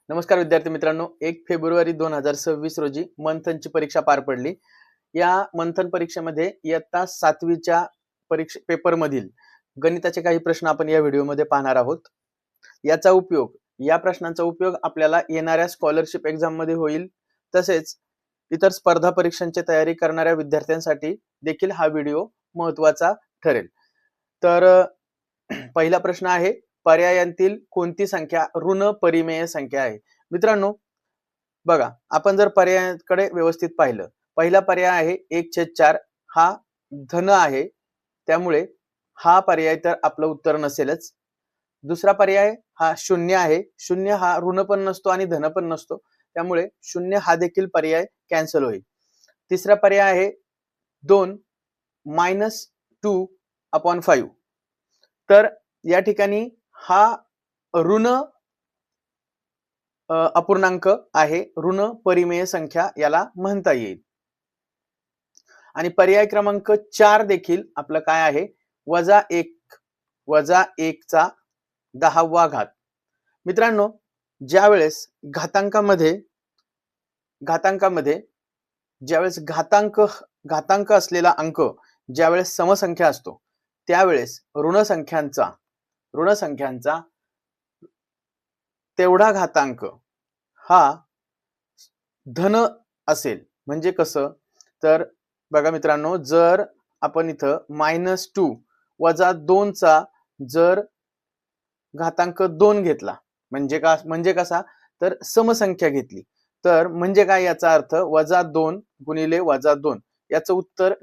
नमस्कार विद्यार्थी मित्रांनो, 1 फेब्रुवारी 2026 रोजी मंथनची परीक्षा पार पडली. या मंथन परीक्षेमध्ये इयत्ता 7वीच्या पेपरमधील गणिताचे काही प्रश्न आपण या व्हिडिओमध्ये पाहणार आहोत. या प्रश्नांचा उपयोग आपल्याला येणाऱ्या स्कॉलरशिप एक्झाममध्ये होईल. तसेच इतर स्पर्धा परीक्षांची तयारी करणाऱ्या विद्यार्थ्यांसाठी देखील हा व्हिडिओ महत्त्वाचा ठरेल. तर पहिला प्रश्न आहे, पर्यायांतील कोणती संख्या ऋण परिमेय संख्या आहे? मित्रांनो बघा, आपण जर पर्यायाकडे व्यवस्थित पाहिलं, पहिला पर्याय आहे 1/4 हा धन आहे, त्यामुळे हा पर्याय तर आपलं उत्तर नसेलच. दुसरा पर्याय हा 0 आहे, 0 हा ऋण पण नसतो आणि धन पण नसतो, त्यामुळे 0 हा देखील पर्याय कॅन्सल होईल. तिसरा पर्याय आहे 2 -2/5. तर या ठिकाणी हा ऋण अपूर्णांक आहे, ऋण परिमेय संख्या याला म्हणता येईल. आणि पर्याय क्रमांक 4 देखील आपलं काय आहे, -1 चा 10वा घात. मित्रांनो, ज्यावेळेस घातांकामध्ये ज्यावेळेस घातांक असलेला अंक ज्यावेळेस समसंख्या असतो, त्यावेळेस ऋण संख्यांचा तेवढा घातांक हा धन असेल. म्हणजे कसं, तर बघा मित्रांनो, जर आपण इथं -2 - 2 चा जर घातांक 2 घेतला, म्हणजे कसा, तर समसंख्या घेतली, तर म्हणजे काय, याचा अर्थ -2 गुणिले -2 याचं उत्तर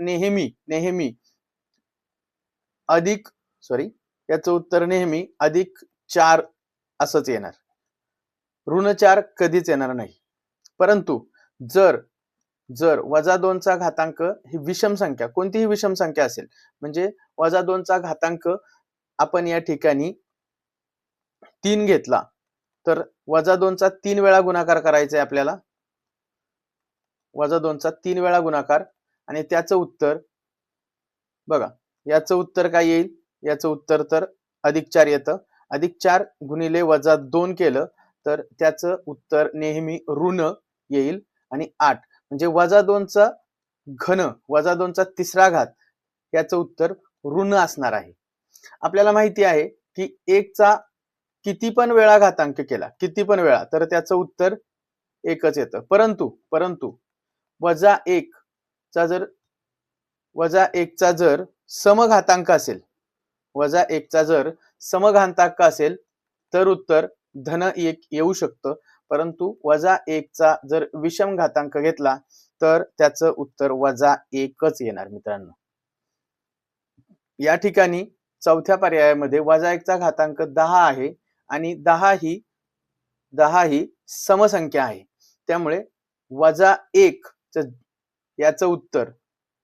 नेहमी +4 असंच येणार. ऋण 4 कधीच येणार नाही. परंतु जर -2 चा घातांक ही विषम संख्या, कोणतीही विषम संख्या असेल, म्हणजे -2 चा घातांक आपण या ठिकाणी 3 घेतला, तर -2 चा 3 वेळा गुणाकार करायचा आहे आपल्याला. -2 चा 3 वेळा गुणाकार, आणि त्याचं उत्तर बघा, याचं उत्तर काय येईल, याचं उत्तर तर +4 येतं. +4 गुणिले -2 केलं तर त्याचं उत्तर नेहमी ऋण येईल. आणि 8 म्हणजे -2 चा घन, -2 चा 3रा घात, याचं उत्तर ऋण असणार आहे. आपल्याला माहिती आहे की 1 चा किती पण वेळा घातांक केला, तर त्याचं उत्तर 1च येतं. परंतु -1 चा जर समघातांक असेल, तर उत्तर धन 1 येऊ शकतं. परंतु -1 चा जर विषम घातांक घेतला, तर त्याचं उत्तर -1च येणार. मित्रांनो, या ठिकाणी चौथ्या पर्यायामध्ये -1 चा घातांक 10 आहे आणि 10 ही समसंख्या आहे, त्यामुळे -1 याचं उत्तर,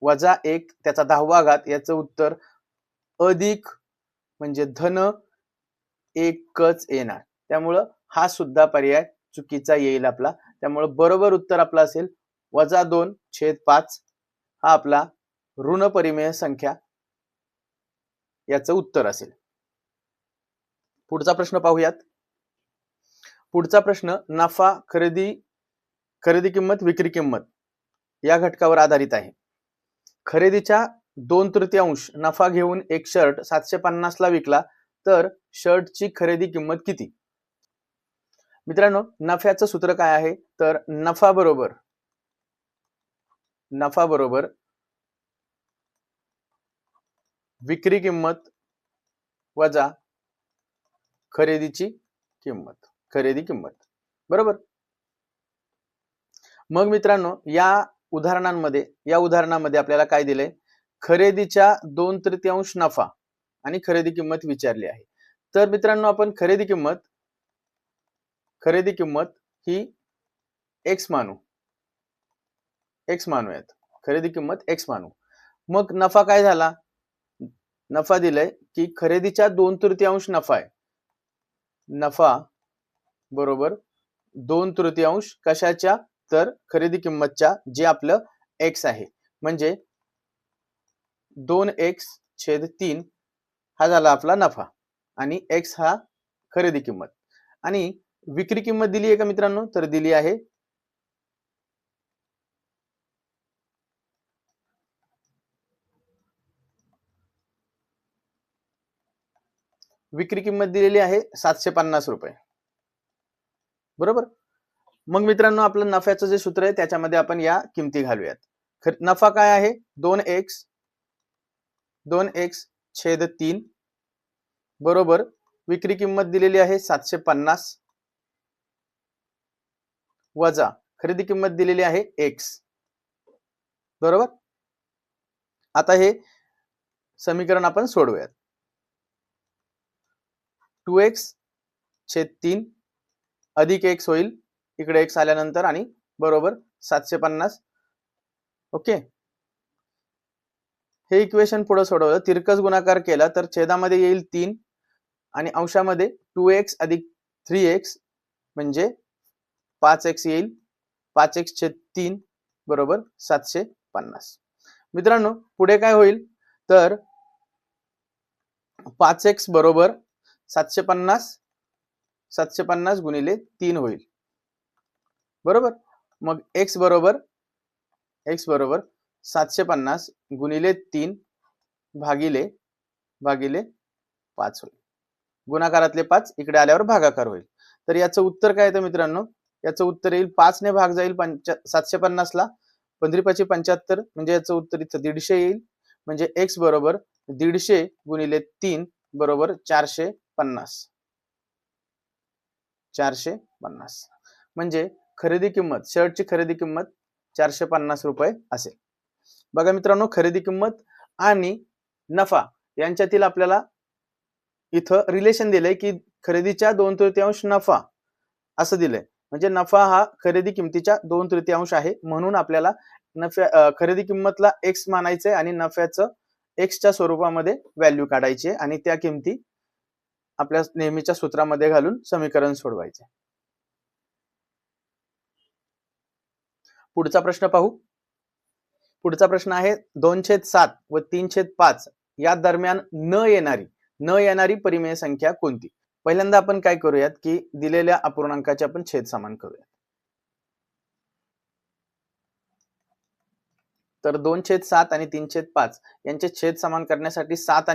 -1 त्याचा 10वा घात, याचं उत्तर अधिक म्हणजे धन 1च येणार. त्यामुळं हा सुद्धा पर्याय चुकीचा येईल आपला. त्यामुळे बरोबर उत्तर आपलं असेल -2/5 हा आपला ऋण परिमेय संख्या याचं उत्तर असेल. पुढचा प्रश्न पाहूयात. पुढचा प्रश्न नफा, खरेदी किंमत, विक्री किंमत या घटकावर आधारित आहे. खरेदीच्या 2/3 नफा घेऊन एक शर्ट 750 ला विकला, तर शर्टची खरेदी किंमत किती? मित्रांनो, नफ्याचं सूत्र काय आहे, तर नफा बरोबर विक्री किंमत वजा खरेदी किंमत, बरोबर. मग मित्रांनो, या उदाहरणामध्ये आपल्याला काय दिलंय, खरेदीच्या 2/3 नफा आणि खरेदी किंमत विचारली आहे. तर मित्रांनो, आपण खरेदी किंमत ही x मानूयात. खरेदी किंमत x मानू. मग नफा काय झाला, नफा दिलाय की खरेदीच्या 2/3 नफा आहे. नफा बरोबर 2/3 कशाच्या, तर खरेदी किंमतच्या, जे आपलं x आहे. म्हणजे 2x/3 हा झाला आपला नफा आणि x हा खरेदी किंमत. आणि विक्री किंमत दिली आहे का मित्रांनो? तर दिली आहे. विक्री किंमत दिलेली आहे 750 रुपये. बरोबर. मग मित्रांनो आपलं नफ्याचं जे सूत्र आहे त्याच्यामध्ये आपण या किमती घालूयात. नफा काय आहे? 2x छेद 3 बरोबर विक्री किंमत दिलेली आहे 750 वजा खरेदी किंमत दिलेली आहे x. बरोबर. आता हे समीकरण आपण सोडवूयात. 2x छेद 3 अधिक x होईल इकडे x आल्यानंतर आणि बरोबर 750. ओके. हे इक्वेशन पुढे सोडवलं, तिरकस गुणाकार केला तर छेदामध्ये येईल 3 आणि अंशामध्ये 2x अधिक 3x म्हणजे 5x येईल. 5x छेद 3 बरोबर 750. मित्रांनो पुढे काय होईल तर 5x बरोबर 750 गुणिले 3 होईल. बरोबर. मग x बरोबर 750 गुणिले 3 भागिले 5 होईल. गुणाकारातले 5 इकडे आल्यावर भागाकार होईल. तर याचं उत्तर काय येतं मित्रांनो? याचं उत्तर येईल 5 ने भाग जाईल 750 ला, 15 75 म्हणजे याचं उत्तर इथं 150 येईल. म्हणजे x बरोबर 150 गुणिले 3 बरोबर 450. म्हणजे खरेदी किंमत, शर्टची खरेदी किंमत 450 रुपये असेल. बघा मित्रांनो खरेदी किंमत आणि नफा यांच्यातील आपल्याला इथं रिलेशन दिलंय की खरेदीच्या 2/3 नफा असं दिलंय. म्हणजे नफा हा खरेदी किमतीच्या 2/3 आहे. म्हणून आपल्याला खरेदी किंमतला x मानायचंय आणि नफ्याचं x च्या स्वरूपामध्ये व्हॅल्यू काढायची आणि त्या किमती आपल्या नेहमीच्या सूत्रामध्ये घालून समीकरण सोडवायचे. पुढचा प्रश्न पाहू. पुढचा प्रश्न आहे 2/7 व 3/5 या दरम्यान न येणारी परिमेय संख्या कोणती? पहिल्यांदा आपण काय करूयात की दिलेल्या अपूर्णांकाचे आपण छेद समान करूयात. तर 2/7 आणि 3/5 यांचे छेद समान करण्यासाठी 7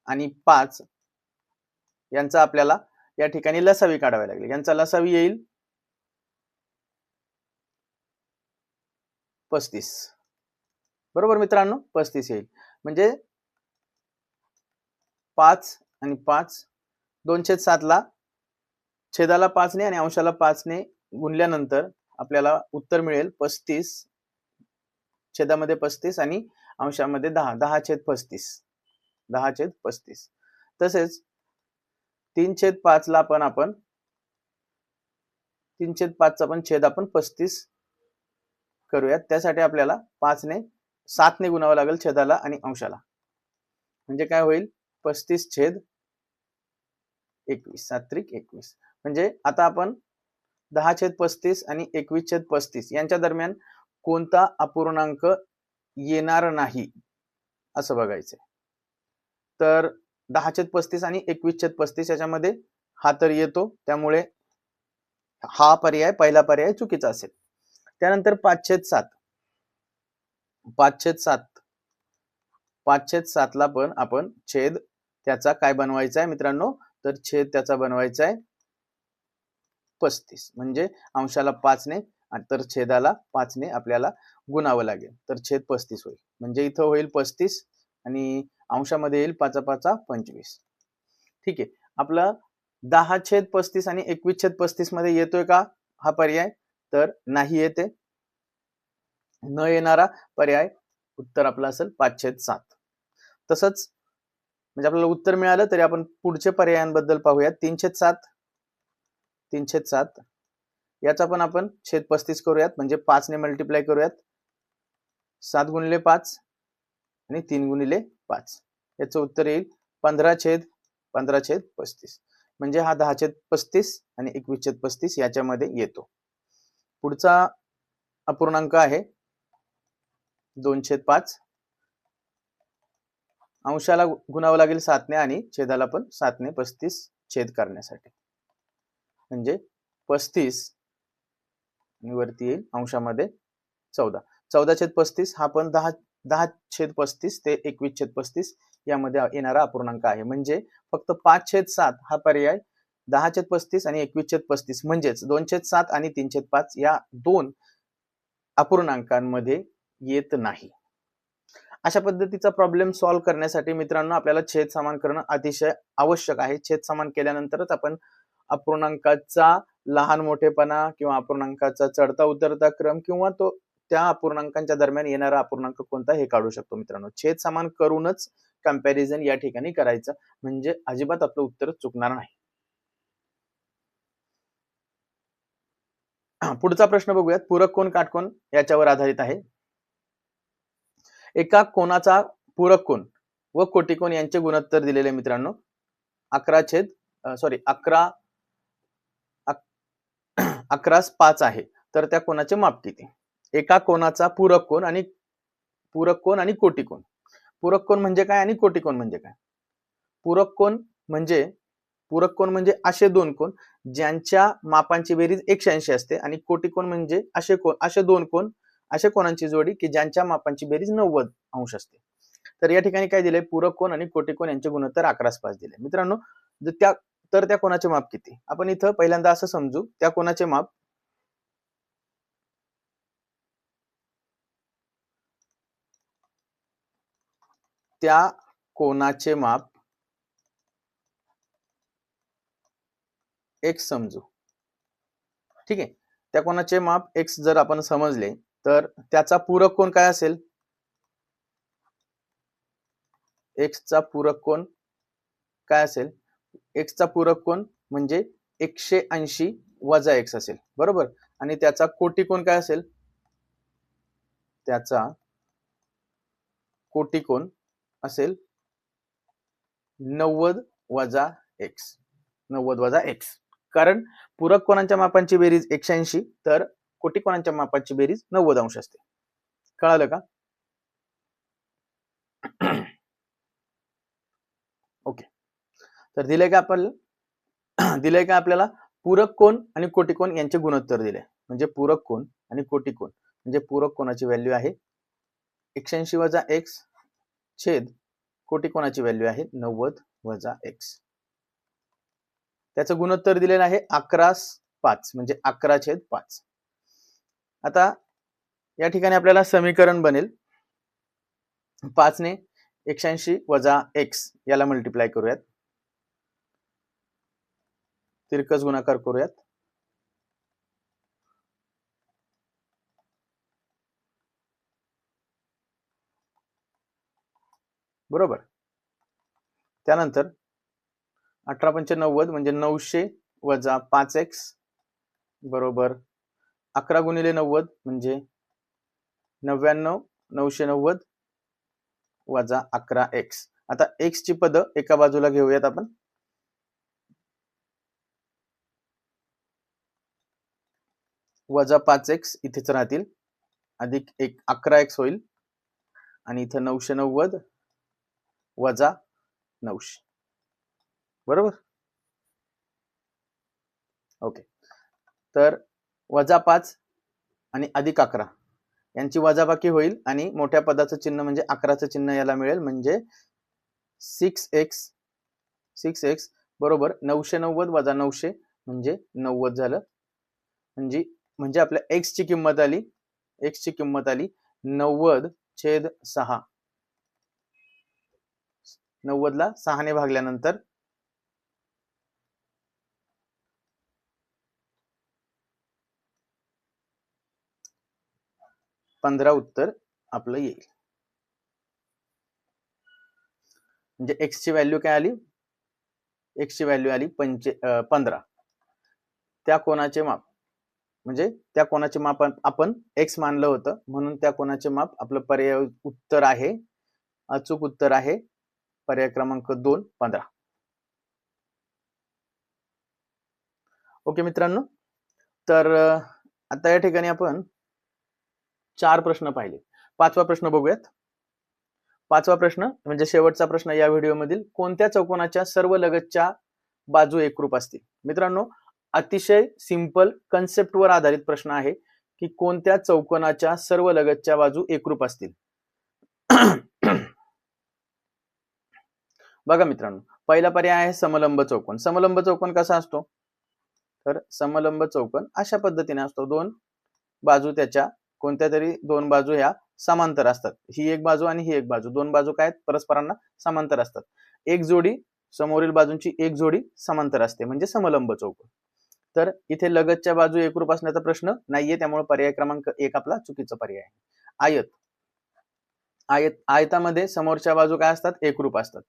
आणि 5 यांचा आपल्याला या ठिकाणी लसावी काढावी लागेल. यांचा लसावी येईल 35. बरोबर मित्रांनो 35 येईल. म्हणजे 5 आणि 5 2/7 ला छेदाला 5 ने आणि अंशाला 5 ने गुणल्यानंतर आपल्याला उत्तर मिळेल 35. छेदामध्ये 35 आणि अंशामध्ये 10/35. तसेच 3/5 ला पण आपण 3/5 चा पण छेद आपण 35 करूयात. त्यासाठी आपल्याला 7 ने गुणावं लागेल छेदाला आणि अंशाला. म्हणजे काय होईल 35/21 7×21. म्हणजे आता आपण 10/35 आणि 21/35 यांच्या दरम्यान कोणता अपूर्णांक येणार नाही असं बघायचंय. तर 10/35 आणि 21/35 याच्यामध्ये हा तर येतो, त्यामुळे हा पर्याय पहिला पर्याय चुकीचा असेल. त्यानंतर 5/7 ला पण आपण छेद त्याचा काय बनवायचा आहे मित्रांनो? तर छेद त्याचा बनवायचा आहे 35. म्हणजे अंशाला 5 ने तर छेदाला 5 ने आपल्याला गुणावं लागेल. तर छेद 35 होईल. म्हणजे इथं होईल 35 आणि अंशामध्ये येईल 5×5 25. ठीक आहे. आपला 10/35 आणि 21/35 मध्ये येतोय का हा पर्याय? तर नाही येते. न येणारा पर्याय उत्तर आपलं असेल 5/7. तसंच म्हणजे आपल्याला उत्तर मिळालं तरी आपण पुढचे पर्यायांबद्दल पाहूयात. 3/7 याचा पण आपण छेद 35 करूयात. म्हणजे 5 ने मल्टिप्लाय करूयात. 7×5 आणि 3×5 याचं उत्तर येईल 15/35. म्हणजे हा 10/35 आणि 21/35 याच्यामध्ये येतो. पुढचा अपूर्णांक आहे 2/5. अंशाला गुणावं लागेल 7 ने आणि छेदाला पण 7 ने 35 छेद करण्यासाठी. म्हणजे 35 आणि वरती येईल अंशामध्ये 14. 14/35 हा पण 10/35 ते 21/35 यामध्ये येणारा अपूर्णांक आहे. म्हणजे फक्त 5/7 हा पर्याय 10/35 आणि 21/35 म्हणजेच 2/7 आणि 3/5 या दोन अपूर्णांकांमध्ये येत नाही. अशा पद्धतीचा प्रॉब्लेम सॉल्व्ह करण्यासाठी मित्रांनो आपल्याला छेद समान करणं अतिशय आवश्यक आहे. छेद समान केल्यानंतरच आपण अपूर्णांकाचा लहान मोठेपणा किंवा अपूर्णांकाचा चढता उतरता क्रम किंवा तो त्या अपूर्णांकांच्या दरम्यान येणारा अपूर्णांक कोणता हे काढू शकतो मित्रांनो. छेद समान करूनच कंपॅरिझन या ठिकाणी करायचं, म्हणजे अजिबात आपलं उत्तर चुकणार नाही. पुढचा प्रश्न बघूयात. पूरक कोन काटकोन याच्यावर आधारित आहे. एका कोनाचा पूरक कोन व कोटिकोन यांचे गुणोत्तर दिलेले मित्रांनो 11/5 आहे. तर त्या कोनाचे माप किती? एका कोनाचा पूरक कोन आणि कोटिकोन. पूरक कोन म्हणजे काय आणि कोटिकोन म्हणजे काय? पूरक कोन म्हणजे असे दोन कोन ज्यांच्या मापांची बेरीज 180 असते आणि कोटिकोन म्हणजे असे दोन कोन अशा कोनांची जोडी की ज्यांच्या मापांची बेरीज 90 अंश असते. तर या ठिकाणी काय दिले? पूरक कोन आणि कोटिकोन यांचे गुणोत्तर 11/5 दिले. मित्रांनो त्या कोनाचे माप किती? आपण इथं पहिल्यांदा असं समजू, त्या कोनाचे माप x समजू. ठीक आहे. त्या कोनाचे माप x जर आपण समजले तर त्याचा पूरक कोन काय असेल? x चा पूरक कोन काय असेल? x चा पूरक कोन म्हणजे 180 वजा x असेल, बरोबर. आणि त्याचा कोटिकोन काय असेल? त्याचा कोटिकोन असेल 90 वजा x. 90 वजा x. कारण पूरक कोनांच्या मापांची बेरीज 180 तर कोटिकोनांच्या मापांची बेरीज 90 अंश असते. कळालं का? ओके. तर दिले का आपल्याला पूरक कोन आणि कोटिकोन यांचे गुणोत्तर दिले. म्हणजे पूरक कोन आणि कोटिकोन म्हणजे पूरक कोनाची व्हॅल्यू आहे 180 वजा x छेद कोटिकोनाची व्हॅल्यू आहे 90 वजा x. त्याचं गुणोत्तर दिलेलं आहे 11/5 म्हणजे 11/5. आता या ठिकाणी आपल्याला समीकरण बनेल 5 ने 180 वजा x याला मल्टिप्लाय करूयात, तिरकस गुणाकार करूयात. बरोबर. त्यानंतर 18×5 90 म्हणजे 900 वजा 5x बरोबर 11 गुणिले 90 म्हणजे 99 990 वजा 11x. आता x ची पद एका बाजूला घेऊयात आपण. वजा 5x इथेच राहतील अधिक 11x होईल आणि इथं 990 वजा 900 बरोबर. ओके. तर वजा 5 आणि अधिक 11 यांची वजाबाकी होईल आणि मोठ्या पदाचं चिन्ह म्हणजे 11चं चिन्ह याला मिळेल म्हणजे 6x बरोबर 990 वजा 900 म्हणजे 90 झालं. म्हणजे आपल्या x ची किंमत आली 90/6. 90 ला 6 ने भागल्यानंतर 15 उत्तर आपलं येईल. म्हणजे x ची व्हॅल्यू काय आली? x ची व्हॅल्यू आली 15. त्या कोनाचे माप म्हणजे त्या कोनाचे माप आपण x मानलं होतं म्हणून त्या कोनाचे माप आपलं पर्याय उत्तर आहे, अचूक उत्तर आहे पर्याय क्रमांक 2 15. ओके मित्रांनो. तर आता या ठिकाणी आपण 4 प्रश्न पाहिले. 5वा प्रश्न बघूयात. 5वा प्रश्न म्हणजे शेवटचा प्रश्न या व्हिडिओ मधील. कोणत्या चौकोनाच्या सर्व लगतच्या बाजू एकरूप असतील. मित्रांनो, अतिशय सिंपल कन्सेप्टवर आधारित प्रश्न आहे की कोणत्या चौकोनाच्या सर्व लगतच्या बाजू एकरूप असतील. बघा मित्रांनो, पहिला पर्याय आहे समलंब चौकोन. समलंब चौकोन कसा असतो? तर समलंब चौकोन अशा पद्धतीने असतो. दोन बाजू त्याच्या कोणत्या तरी दोन बाजू ह्या समांतर असतात. ही एक बाजू आणि ही एक बाजू, दोन बाजू काय परस्परांना समांतर असतात. एक जोडी समोरील बाजूंची एक जोडी समांतर असते म्हणजे समलंब चौकोन. तर इथे लगतच्या बाजू एकरूप असण्याचा प्रश्न नाहीये, त्यामुळे पर्याय क्रमांक 1 आपला चुकीचा पर्याय आहे. आयतामध्ये समोरच्या बाजू काय असतात? एकरूप असतात.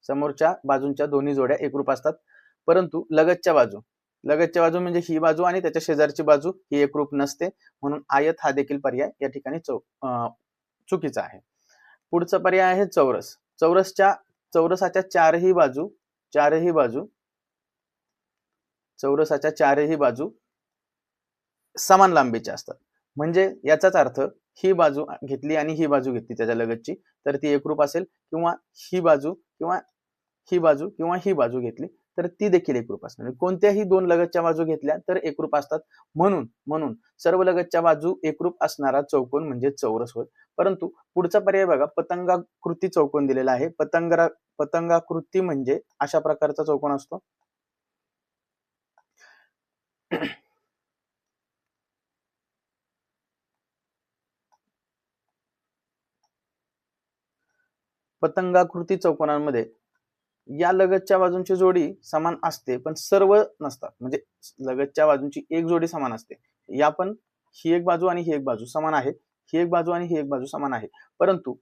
समोरच्या बाजूंच्या दोन्ही जोड्या एकरूप असतात. परंतु लगतच्या बाजू म्हणजे ही बाजू आणि त्याच्या शेजारची बाजू ही एकरूप नसते, म्हणून आयत हा देखील पर्याय या ठिकाणी चुकीचा आहे. पुढचा पर्याय आहे चौरस. चौरसाच्या चारही बाजू समान लांबीच्या असतात. म्हणजे याचाच अर्थ ही बाजू घेतली आणि ही बाजू घेतली त्याच्या लगतची तर ती एकरूप असेल, किंवा ही बाजू किंवा ही बाजू घेतली तर ती देखील एकरूप असणार. कोणत्याही दोन लगतच्या बाजू घेतल्या तर एकरूप असतात. म्हणून सर्व लगतच्या बाजू एकरूप असणारा चौकोन म्हणजे चौरस होय. परंतु पुढचा पर्याय बघा, पतंगाकृती चौकोन दिलेला आहे. पतंगाकृती म्हणजे अशा प्रकारचा चौकोन असतो. पतंगाकृती चौकोनांमध्ये या लगतच्या बाजूंची जोडी समान असते पण सर्व नसतात. म्हणजे लगतच्या बाजूंची एक जोडी समान असते. या पण ही एक बाजू आणि ही एक बाजू समान आहे, ही एक बाजू आणि ही एक बाजू समान आहे. परंतु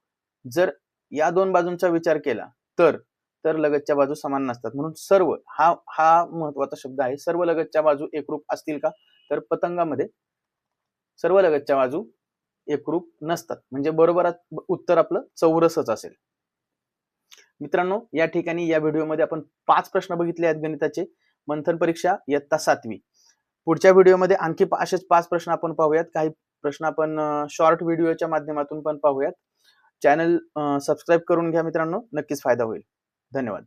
जर या दोन बाजूंचा विचार केला तर लगतच्या बाजू समान नसतात. म्हणून सर्व हा महत्वाचा शब्द आहे. सर्व लगतच्या बाजू एकरूप असतील का? तर पतंगामध्ये सर्व लगतच्या बाजू एकरूप नसतात. म्हणजे बरोबर उत्तर आपलं चौरसच असेल. मित्रांनो, या ठिकाणी या व्हिडिओमध्ये आपण 5 प्रश्न बघितले आहेत गणिताचे, मंथन परीक्षा इयत्ता 7वी. पुढच्या व्हिडिओमध्ये आणखी असेच 5 प्रश्न आपण पाहूयात. काही प्रश्न आपण शॉर्ट व्हिडिओच्या माध्यमातून पण पाहूयात. चॅनल सबस्क्राईब करून घ्या मित्रांनो, नक्कीच फायदा होईल. धन्यवाद.